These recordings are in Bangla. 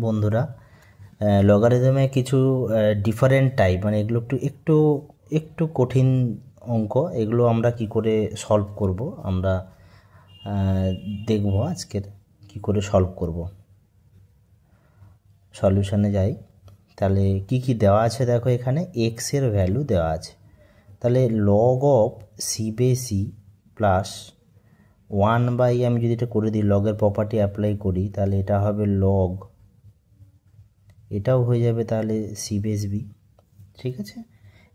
বন্ধুরা, লগারিদমে কিছু ডিফারেন্ট টাইপ, মানে এগুলো একটু একটু কঠিন অঙ্ক। এগুলো আমরা কি করে সলভ করব আমরা দেখব আজকের কি করে সলভ করব। সলিউশনে যাই। তাহলে কি কি দেওয়া আছে দেখো, এখানে এক্স এর ভ্যালু দেওয়া আছে। তাহলে লগ অফ সি বে সি প্লাস 1/, আমি যদি এটা করে দিই, লগের প্রপার্টি অ্যাপ্লাই করি, তাহলে এটা হবে লগ, এটাও হয়ে যাবে তাহলে সি বেস বি। ঠিক আছে,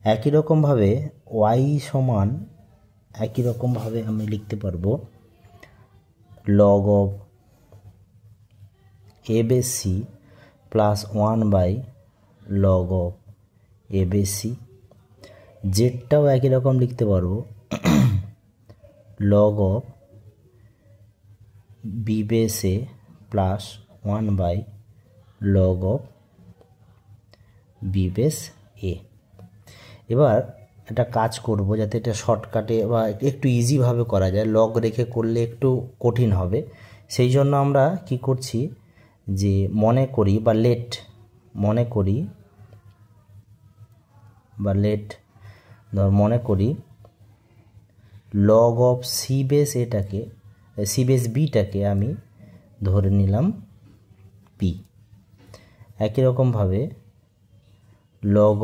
একই রকমভাবে ওয়াই সমান, একই রকমভাবে আমি লিখতে পারবো log of A base c plus 1/, log of A base c. জেডটাও একই রকম লিখতে পারবো log of B base a plus 1/, log of B base a. এবার একটা কাজ করব যাতে এটা শর্টকাটে বা একটু ইজিভাবে করা যায়, লগ রেখে করলে একটু কঠিন হবে। সেই জন্য আমরা কি করছি, যে মনে করি বা লেট মনে করি লগ অফ সি বেস এটাকে, সি বেস বিটাকে আমি ধরে নিলাম পি। একই রকমভাবে লগ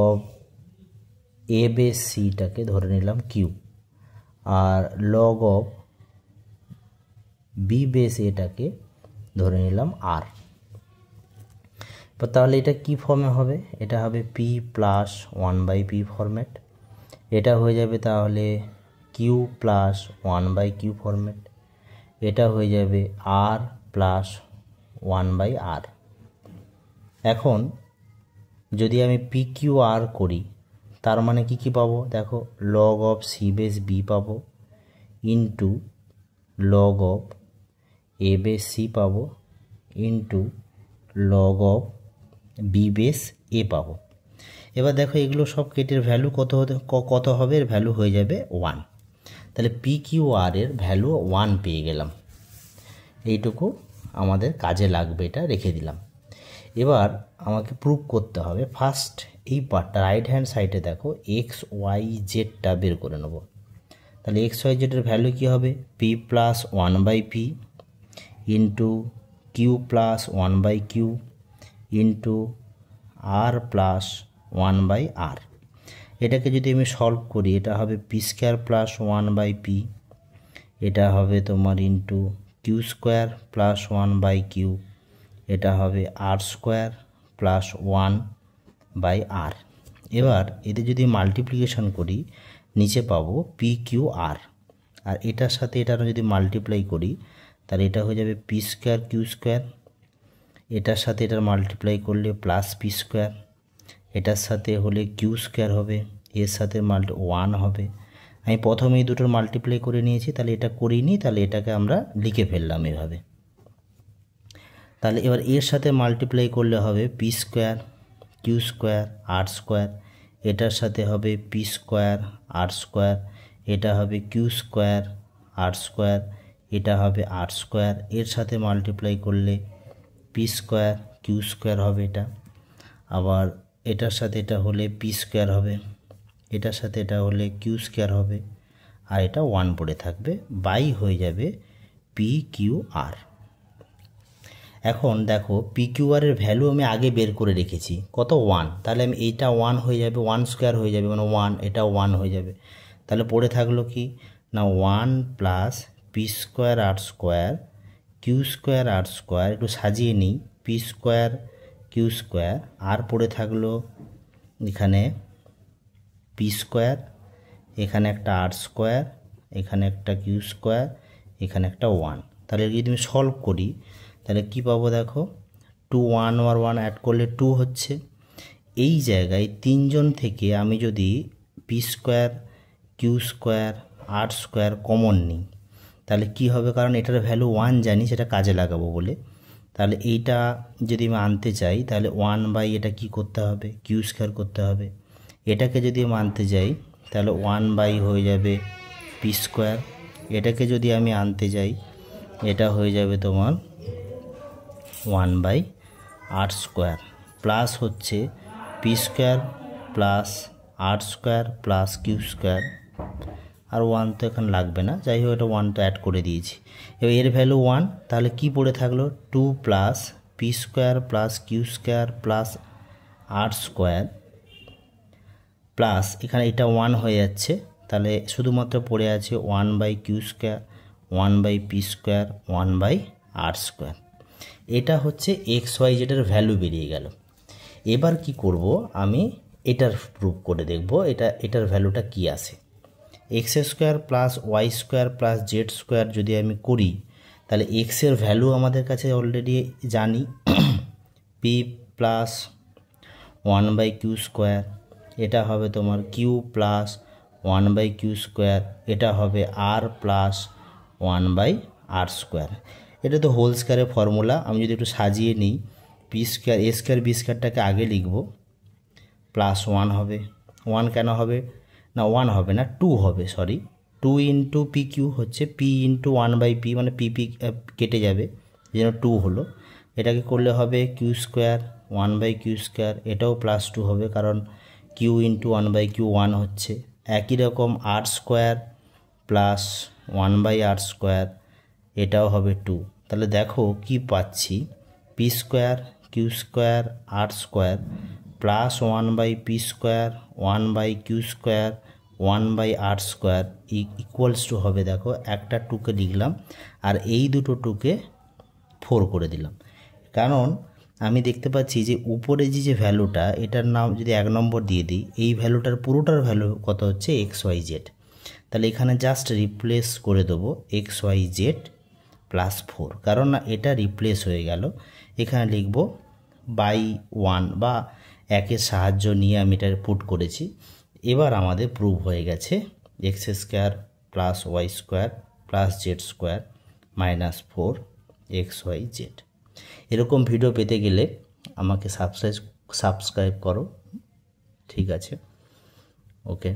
অফ এ বেস সিটাকে ধরে নিলাম কিউ, আর লগ অফ বি বেস এটাকে ধরে নিলাম আর। তাহলে এটা কি ফর্মে হবে, এটা হবে পি প্লাস 1/p ফরম্যাট। এটা হয়ে যাবে তাহলে কিউ প্লাস 1/q ফরম্যাট। এটা হয়ে যাবে আর প্লাস 1/r। এখন যদি আমি পি কিউ আর করি, তার মানে কি কি পাবো দেখো, log of C base b পাবো into log of A base c পাবো into log of B base a পাবো। এবার দেখো এগুলো সব কেটের ভ্যালু কত হবে, এর ভ্যালু হয়ে যাবে 1। তাহলে পি কিউ আর এর ভ্যালু 1 পেয়ে গেলাম। এইটুকু আমাদের কাজে লাগবে, এটা রেখে দিলাম। এবার আমাকে প্রুভ করতে হবে, ফার্স্ট এই পার্টটা রাইট হ্যান্ড সাইডে দেখো এক্স ওয়াই জেডটা বের করে নেব। তাহলে এক্স ওয়াই জেডের ভ্যালু কী হবে, p plus 1/p into q plus 1/q into r plus 1/r। এটাকে যদি আমি সলভ করি, এটা হবে পি স্কোয়ার প্লাস 1/p, এটা হবে তোমার into Q square plus 1/q, এটা হবে আর স্কোয়ার প্লাস 1/r। এবার এদের যদি মাল্টিপ্লিকেশন করি, নিচে পাবো পি কিউ আর, আর এটার সাথে এটার যদি মাল্টিপ্লাই করি, তাহলে এটা হয়ে যাবে পি স্কোয়ার কিউ স্কোয়ার। এটার সাথে এটার মাল্টিপ্লাই করলে প্লাস পি স্কোয়ার, এটার সাথে হলে কিউ স্কোয়ার হবে, এর সাথে 1 হবে। আমি প্রথমে এই দুটোর মাল্টিপ্লাই করে নিয়েছি, তাহলে এটা করিনি, তাহলে এটাকে আমরা লিখে ফেললাম এভাবে। তাহলে এবার এর সাথে মাল্টিপ্লাই করলে হবে পি স্কোয়ার কিউ স্কোয়ার আর স্কোয়ার, এটার সাথে হবে পি স্কোয়ার আর স্কোয়ার, এটা হবে কিউ স্কোয়ার আর স্কোয়ার, এটা হবে আর স্কোয়ার। এর সাথে মাল্টিপ্লাই করলে পি স্কোয়ার কিউ স্কোয়ার হবে এটা, আবার এটার সাথে এটা হলে পি স্কোয়ার হবে, এটার সাথে এটা হলে কিউ স্কোয়ার হবে, আর এটা 1 পড়ে থাকবে, বাই হয়ে যাবে পি কিউ আর। এখন দেখো পি কিউ আর এর ভ্যালু আমি আগে বের করে রেখেছি কত, 1। তাহলে আমি এইটা 1 হয়ে যাবে, 1 স্কোয়ার হয়ে যাবে, মানে 1, এটা 1 হয়ে যাবে। তাহলে পড়ে থাকলো কি না, 1 প্লাস পি স্কোয়ার আর স্কোয়ার কিউ স্কোয়ার আর স্কোয়ার, একটু সাজিয়ে নিই, পি স্কোয়ার কিউ স্কোয়ার, আর পড়ে থাকলো এখানে পি স্কোয়ার, এখানে একটা আর স্কোয়ার, এখানে একটা কিউ স্কোয়ার, এখানে একটা 1। তাহলে যদি আমি সলভ করি, তাহলে কি পাবো দেখো, 2 1 আর 1 অ্যাড করলে 2 হচ্ছে। এই জায়গায় তিনজন থেকে আমি যদি পি স্কোয়ার কিউ স্কোয়ার আর স্কোয়ার কমন নিই, তাহলে কি হবে, কারণ এটার ভ্যালু 1 জানি, সেটা কাজে লাগাবো বলে। তাহলে এইটা যদি আমি আনতে চাই, তাহলে 1/, এটা কি করতে হবে, কিউ স্কোয়ার করতে হবে। এটাকে যদি আমি আনতে যাই, তাহলে 1/, হয়ে যাবে পি স্কোয়ার। এটাকে যদি আমি আনতে যাই, এটা হয়ে যাবে তোমার 1/r² প্লাস হচ্ছে p² plus r² plus q², আর 1 তো এখানে লাগবে না, যাই হোক এটা 1 তো অ্যাড করে দিয়েছি। এবার এর ভ্যালু 1, তাহলে কি পড়ে থাকলো 2 plus p² plus q² plus r² plus এখানে এটা 1 হয়ে যাচ্ছে, তাহলে শুধুমাত্র পড়ে আছে 1/q², 1/p², 1/r²। এটা হচ্ছে xyz এর ভ্যালু বেরিয়ে গেল। এবার কি করব, আমি এটার প্রুফ করে দেখব এটার ভ্যালুটা কি আসে। x² plus y² plus z² যদি আমি করি, তাহলে x এর ভ্যালু আমাদের কাছে অলরেডি জানি p প্লাস 1/q², এটা হবে তোমার q প্লাস 1/q², এটা হবে r প্লাস 1/r²। এটা তো হোল স্কোয়ারের ফর্মুলা। আমি যদি একটু সাজিয়ে নিই, p² a² b²টাকে আগে লিখব, প্লাস 1 হবে। 1 কেন হবে না, 1 হবে না 2 হবে, সরি 2 ইন্টু pq হচ্ছে p ইন্টু 1/p, মানে p কেটে যাবে, এই জন্য 2 হলো। এটাকে করলে হবে q², 1/q², এটাও প্লাস 2 হবে, কারণ q ইন্টু 1/q 1 হচ্ছে। একই রকম r² প্লাস 1/r², এটাও হবে 2। তাহলে দেখো কি পাচ্ছি, p² q² r² plus 1/p², 1/q², 1/r² equals to হবে, দেখো একটা 2কে লিখলাম আর এই দুটো 2কে 4 করে দিলাম। কারণ আমি দেখতে পাচ্ছি যে উপরে যে ভ্যালুটা, এটার নাম যদি 1 নম্বর দিয়ে দিই, এই ভ্যালুটার পুরোটার ভ্যালু কত হচ্ছে xyz। তাহলে এখানে জাস্ট রিপ্লেস করে দেবো xyz প্লাস 4, কারণ না এটা রিপ্লেস হয়ে গেল। এখানে লিখব বাই 1 বা 1-এর সাহায্য নিয়ে আমি এটা পুট করেছি। এবার আমাদের প্রুভ হয়ে গেছে x² plus y² plus z² minus 4 xyz। এরকম ভিডিও পেতে গেলে আমাকে সাবস্ক্রাইব করো, ঠিক আছে, ওকে।